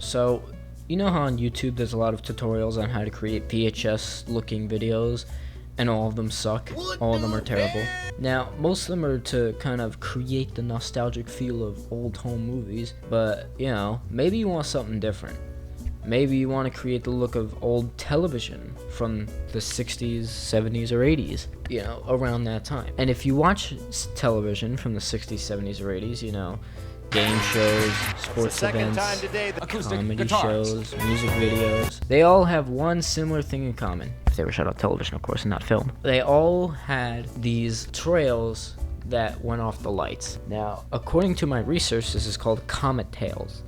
So, you know how on YouTube there's a lot of tutorials on how to create VHS looking videos, and all of them suck? All of them are terrible. Now, most of them are to kind of create the nostalgic feel of old home movies, but, you know, maybe you want something different. Maybe you want to create the look of old television from the 60s, 70s, or 80s, you know, around that time. And if you watch television from the 60s, 70s, or 80s, you know, game shows, sports events, comedy shows, music videos, they all have one similar thing in common. If they were shot on television, of course, and not film. They all had these trails that went off the lights. Now, according to my research, this is called comet tails.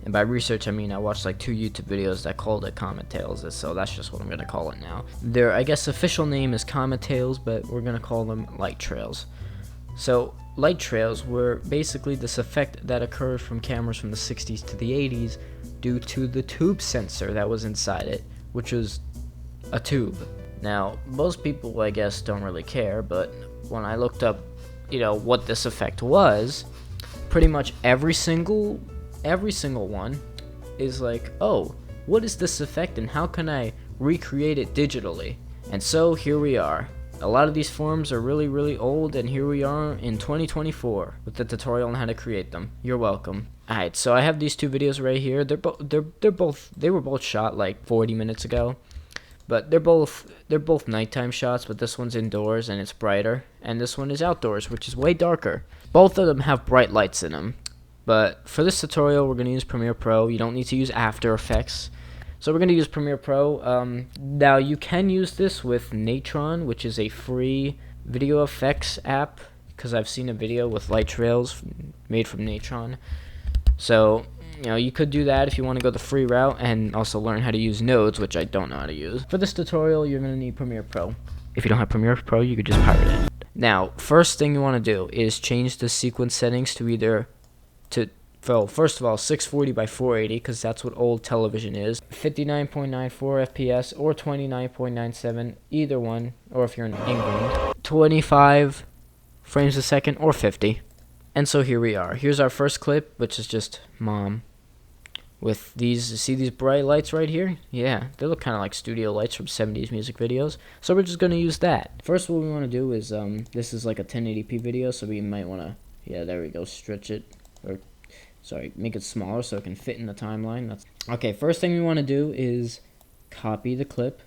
And by research, I mean I watched like 2 YouTube videos that called it comet tails, so that's just what I'm gonna call it now. Their, I guess, official name is comet tails, but we're gonna call them light trails. So, light trails were basically this effect that occurred from cameras from the 60s to the 80s due to the tube sensor that was inside it, which was a tube. Now, most people, I guess, don't really care, but when I looked up, you know, what this effect was, pretty much every single one is like, oh, what is this effect and how can I recreate it digitally? And so here we are. A lot of these forums are really, really old, and here we are in 2024 with the tutorial on how to create them. You're welcome. Alright, so I have these 2 videos right here. They were both shot like 40 minutes ago. But they're both nighttime shots, but this one's indoors and it's brighter, and this one is outdoors, which is way darker. Both of them have bright lights in them. But for this tutorial, we're going to use Premiere Pro. You don't need to use After Effects. So we're going to use Premiere Pro. Now, you can use this with Natron, which is a free video effects app, because I've seen a video with light trails made from Natron. So, you know, you could do that if you want to go the free route and also learn how to use nodes, which I don't know how to use. For this tutorial, you're going to need Premiere Pro. If you don't have Premiere Pro, you could just pirate it. Now, first thing you want to do is change the sequence settings to either first of all, 640 by 480, because that's what old television is, 59.94 FPS or 29.97, either one, or if you're in England, 25 frames a second or 50. And so here we are. Here's our first clip, which is just mom with these, see these bright lights right here? Yeah, they look kind of like studio lights from 70s music videos. So we're just going to use that. First, what we want to do is, this is like a 1080p video, so we might want to, yeah, there we go, stretch it, or sorry, make it smaller so it can fit in the timeline. That's okay. First thing we want to do is copy the clip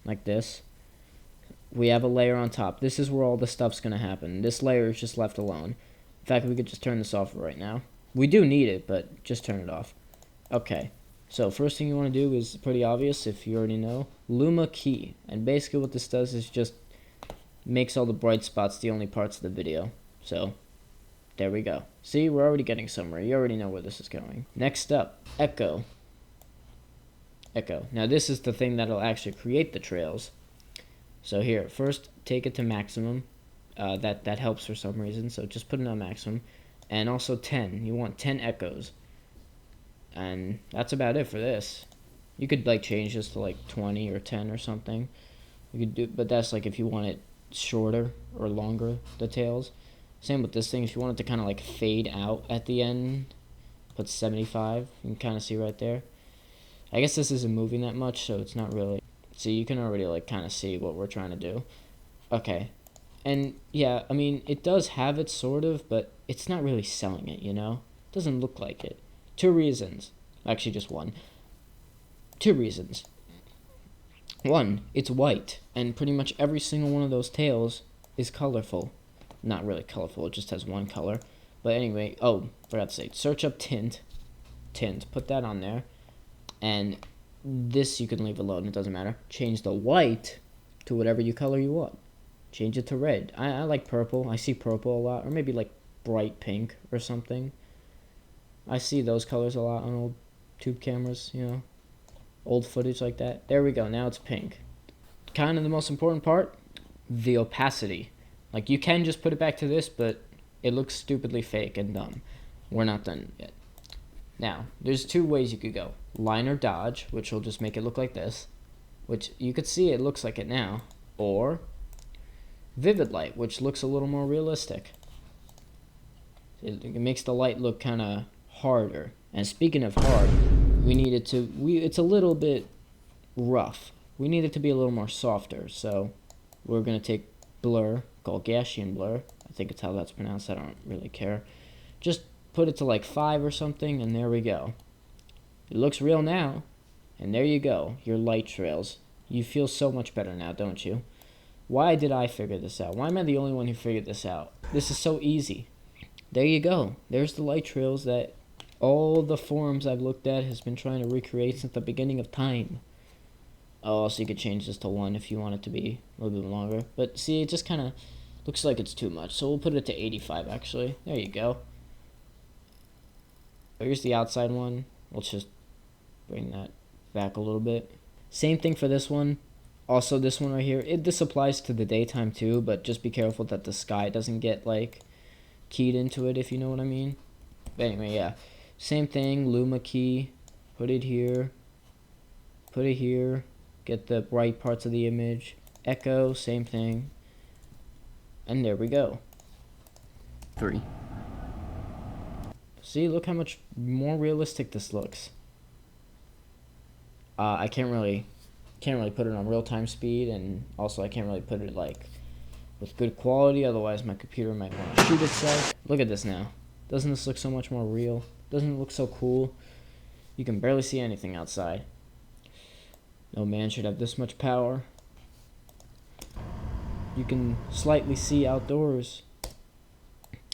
like this. We have a layer on top. This is where all the stuff's going to happen. This layer is just left alone. In fact, we could just turn this off right now. We do need it, but just turn it off. Okay, so first thing you want to do is pretty obvious if you already know. Luma key. And basically what this does is just makes all the bright spots the only parts of the video. So there we go. See, we're already getting somewhere. You already know where this is going. Next up, echo. Echo. Now this is the thing that'll actually create the trails. So here, first take it to maximum. That helps for some reason, so just put it on maximum. And also 10. You want 10 echoes. And that's about it for this. You could like change this to like 20 or 10 or something. You could do, but that's like if you want it shorter or longer, the tails. Same with this thing. If you want it to kind of like fade out at the end, put 75. You can kind of see right there. I guess this isn't moving that much, so it's not really. See, you can already like kind of see what we're trying to do. Okay. And yeah, I mean, it does have it sort of, but it's not really selling it, you know? It doesn't look like it. 2 reasons. Actually, just one. 2 reasons. 1, it's white, and pretty much every single one of those tails is colorful. Not really colorful, it just has one color. But anyway, oh, forgot to say, search up tint, put that on there, and this you can leave alone, it doesn't matter. Change the white to whatever color you want. Change it to red. I like purple, I see purple a lot, or maybe like bright pink or something. I see those colors a lot on old tube cameras, you know, old footage like that. There we go, now it's pink. Kind of the most important part, the opacity. Like, you can just put it back to this, but it looks stupidly fake and dumb. We're not done yet. Now, there's 2 ways you could go. Line or dodge, which will just make it look like this, which you could see it looks like it now. Or vivid light, which looks a little more realistic. It makes the light look kind of harder. And speaking of hard, we need it to, it's a little bit rough. We need it to be a little more softer, so we're going to take blur, called Gaussian blur. I think it's how that's pronounced. I don't really care. Just put it to like 5 or something, and there we go. It looks real now, and there you go, your light trails. You feel so much better now, don't you? Why did I figure this out? Why am I the only one who figured this out? This is so easy. There you go. There's the light trails that all the forums I've looked at has been trying to recreate since the beginning of time. Oh, also you could change this to 1 if you want it to be a little bit longer. But see, it just kind of looks like it's too much. So we'll put it to 85 actually. There you go. Here's the outside one. Let's just bring that back a little bit. Same thing for this one. Also this one right here, this applies to the daytime too, but just be careful that the sky doesn't get like keyed into it, if you know what I mean. But anyway, yeah. Same thing, Luma key, put it here, get the bright parts of the image. Echo, same thing. And there we go. 3. See, look how much more realistic this looks. I can't really put it on real-time speed, and also I can't really put it like with good quality, otherwise my computer might want to shoot itself. Look at this now. Doesn't this look so much more real? Doesn't it look so cool? You can barely see anything outside. No man should have this much power. You can slightly see outdoors.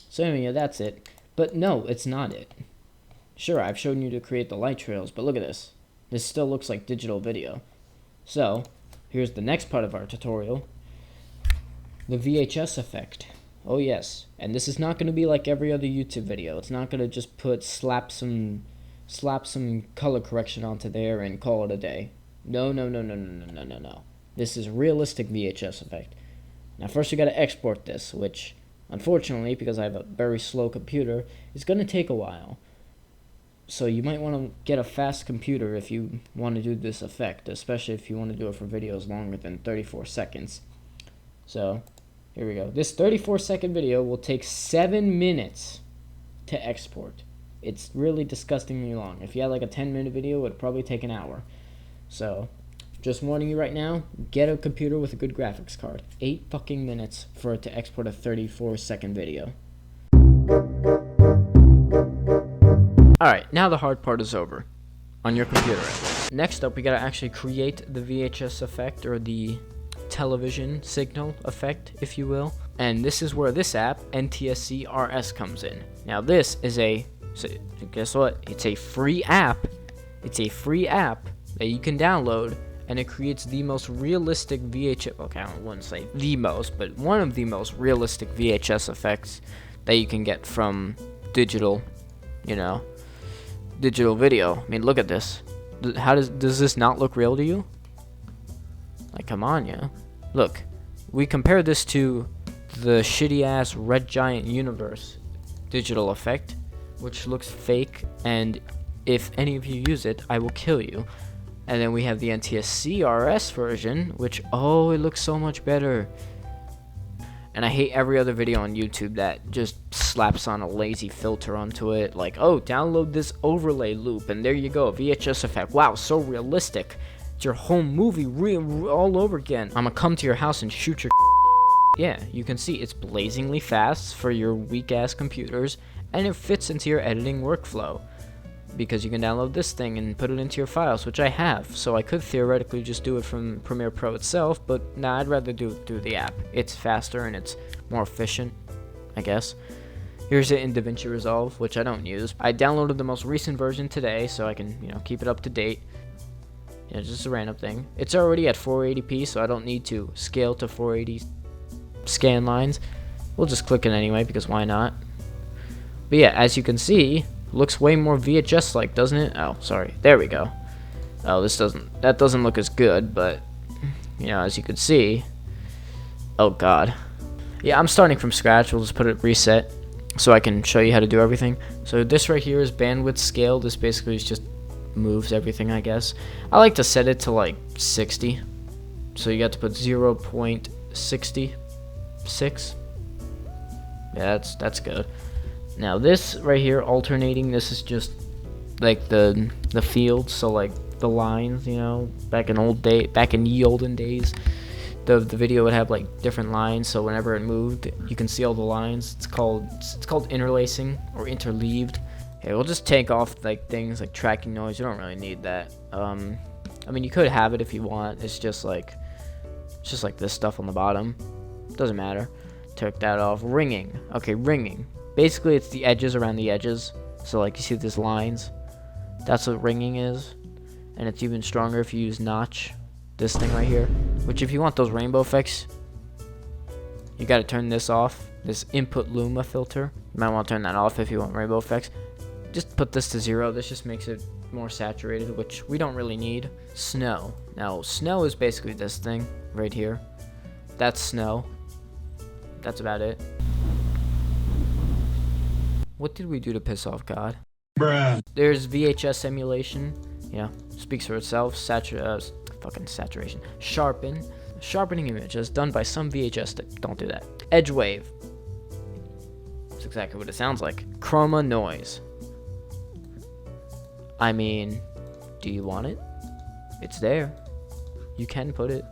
So anyway, yeah, that's it. But no, it's not it. Sure, I've shown you to create the light trails, but look at this. This still looks like digital video. So, here's the next part of our tutorial. The VHS effect. Oh yes, and this is not going to be like every other YouTube video. It's not going to just slap some color correction onto there and call it a day. No. This is realistic VHS effect. Now first we got to export this, which unfortunately, because I have a very slow computer, is going to take a while. So you might want to get a fast computer if you want to do this effect, especially if you want to do it for videos longer than 34 seconds. So, here we go. This 34-second video will take 7 minutes to export. It's really disgustingly long. If you had like a 10-minute video, it would probably take an hour. So, just warning you right now, get a computer with a good graphics card. 8 fucking minutes for it to export a 34-second video. Alright, now the hard part is over. On your computer at least. Next up, we gotta actually create the VHS effect, or the television signal effect, if you will. And this is where this app, NTSC RS, comes in. Now this is guess what? It's a free app. It's a free app that you can download, and it creates the most realistic VHS, okay, I wouldn't say the most, but one of the most realistic VHS effects that you can get from digital, digital video. I mean, look at this. How does this not look real to you? Like, come on, yeah. Look, we compare this to the shitty ass Red Giant Universe digital effect, which looks fake, and if any of you use it, I will kill you. And then we have the NTSC RS version, which, oh, it looks so much better. And I hate every other video on YouTube that just slaps on a lazy filter onto it. Like, oh, download this overlay loop, and there you go, VHS effect. Wow, so realistic. It's your home movie all over again. I'm gonna come to your house and shoot your Yeah, you can see it's blazingly fast for your weak-ass computers, and it fits into your editing workflow. Because you can download this thing and put it into your files, which I have, so I could theoretically just do it from Premiere Pro itself, but nah, I'd rather do it through the app. It's faster and it's more efficient, I guess. Here's it in DaVinci Resolve, which I don't use. I downloaded the most recent version today, so I can, keep it up to date. Just a random thing. It's already at 480p, so I don't need to scale to 480 scan lines. We'll just click it anyway, because why not? But yeah, as you can see, looks way more VHS-like, doesn't it? Oh, sorry. There we go. Oh, that doesn't look as good, but, as you can see. Oh, God. Yeah, I'm starting from scratch. We'll just put it reset so I can show you how to do everything. So this right here is bandwidth scale. This basically is just moves everything, I guess. I like to set it to, like, 60. So you got to put 0.66. Yeah, that's good. Now this right here, alternating, this is just like the fields, so like the lines, you know, back in ye olden days, the video would have like different lines, so whenever it moved, you can see all the lines. It's called interlacing or interleaved. Okay, we'll just take off like things like tracking noise. You don't really need that. I mean, you could have it if you want. It's just like this stuff on the bottom. Doesn't matter. Took that off. Ringing. Okay, ringing. Basically, it's the edges around the edges. So like you see these lines. That's what ringing is. And it's even stronger if you use notch. This thing right here. Which if you want those rainbow effects, you got to turn this off. This input luma filter. You might want to turn that off if you want rainbow effects. Just put this to 0. This just makes it more saturated, which we don't really need. Snow. Now, snow is basically this thing right here. That's snow. That's about it. What did we do to piss off God? Bruh. There's VHS emulation. Yeah, speaks for itself. Fucking saturation. Sharpen. Sharpening images done by some VHS. Don't do that. Edge wave. That's exactly what it sounds like. Chroma noise. I mean, do you want it? It's there. You can put it.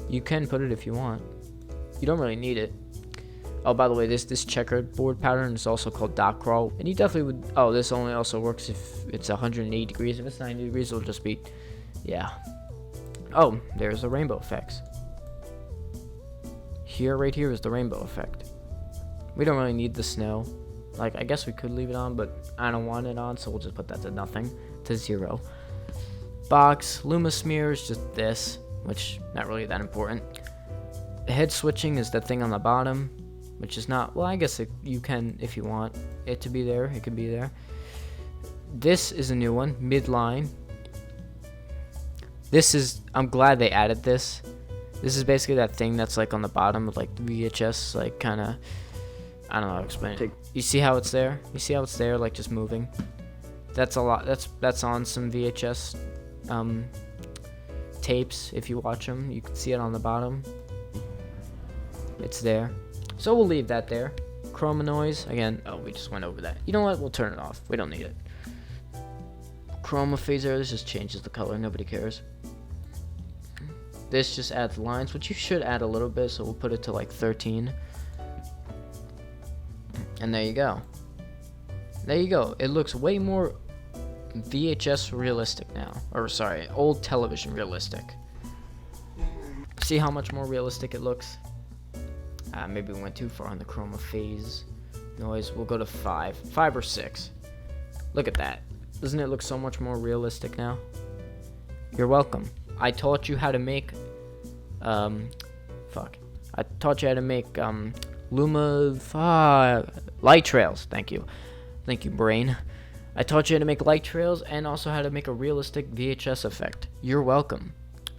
You can put it if you want. You don't really need it. Oh, by the way, this checkered board pattern is also called dot crawl, and you definitely would. Oh, this only also works if it's 180 degrees. If it's 90 degrees, it'll just be, yeah. Oh, there's the rainbow effects. Here, right here is the rainbow effect. We don't really need the snow. Like, I guess we could leave it on, but I don't want it on, so we'll just put that to nothing, to 0. Box, luma smears, just this, which not really that important. Head switching is the thing on the bottom, which is not, well, I guess you can, if you want it to be there, it could be there. This is a new one, midline. This is, I'm glad they added this. This is basically that thing that's like on the bottom of like the VHS, like kind of, I don't know how to explain it. You see how it's there? You see how it's there, like just moving? That's a lot. That's on some VHS tapes. If you watch them, you can see it on the bottom. It's there. So we'll leave that there. Chroma noise. Again, oh, we just went over that. You know what? We'll turn it off. We don't need it. Chroma phaser. This just changes the color. Nobody cares. This just adds lines, which you should add a little bit. So we'll put it to like 13. And there you go. There you go. It looks way more VHS realistic now. Or sorry, old television realistic. See how much more realistic it looks? Maybe we went too far on the chroma phase noise. We'll go to 5. 5 or 6. Look at that. Doesn't it look so much more realistic now? You're welcome. I taught you how to make I taught you how to make light trails. Thank you, brain. I taught you how to make light trails and also how to make a realistic VHS effect. You're welcome.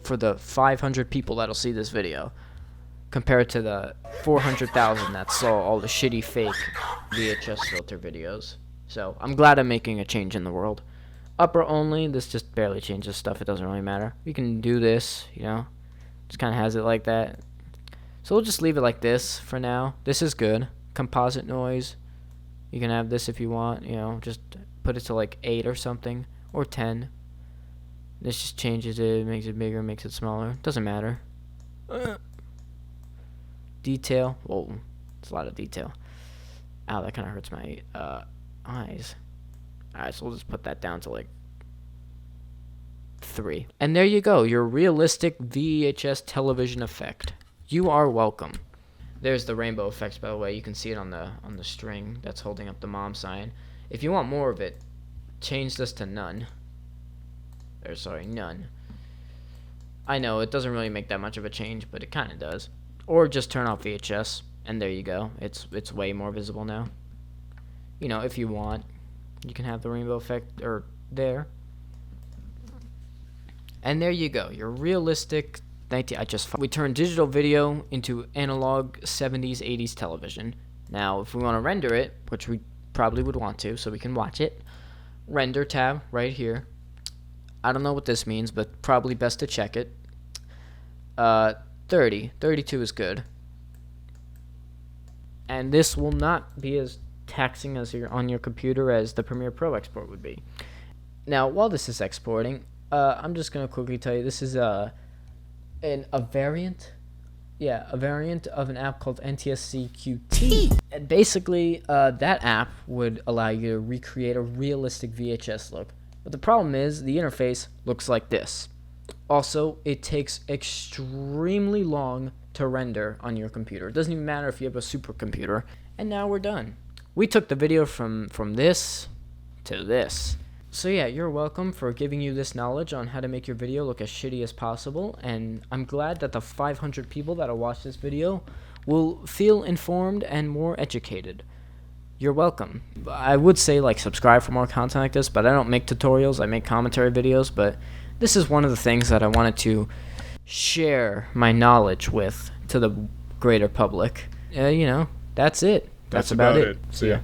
For the 500 people that'll see this video, compared to the 400,000 that saw all the shitty fake VHS filter videos. So I'm glad I'm making a change in the world. Upper only. This just barely changes stuff. It doesn't really matter. We can do this, you know. Just kind of has it like that. So we'll just leave it like this for now. This is good. Composite noise. You can have this if you want, you know. Just put it to like 8 or something. Or 10. This just changes it. Makes it bigger. Makes it smaller. Doesn't matter. Detail. Whoa. It's a lot of detail. Ow, that kind of hurts my eyes. Alright, so we'll just put that down to like 3. And there you go. Your realistic VHS television effect. You are welcome. There's the rainbow effects, by the way. You can see it on the string that's holding up the mom sign. If you want more of it, change this to none. Or sorry, none. I know it doesn't really make that much of a change, but it kind of does. Or just turn off VHS, and there you go. It's way more visible now. You know, if you want, you can have the rainbow effect or there. And there you go. Your realistic we turned digital video into analog 70s, 80s television. Now, if we want to render it, which we probably would want to, so we can watch it, render tab right here. I don't know what this means, but probably best to check it. 32 is good. And this will not be as taxing as on your computer as the Premiere Pro export would be. Now, while this is exporting, I'm just going to quickly tell you this is a variant. Yeah, a variant of an app called NTSC QT. And basically, that app would allow you to recreate a realistic VHS look. But the problem is the interface looks like this. Also, it takes extremely long to render on your computer. It doesn't even matter if you have a supercomputer. And now we're done. We took the video from this to this. So yeah, you're welcome for giving you this knowledge on how to make your video look as shitty as possible, and I'm glad that the 500 people that'll watch this video will feel informed and more educated. You're welcome. I would say subscribe for more content like this, but I don't make tutorials, I make commentary videos, but this is one of the things that I wanted to share my knowledge with to the greater public. That's it. That's about it. See ya.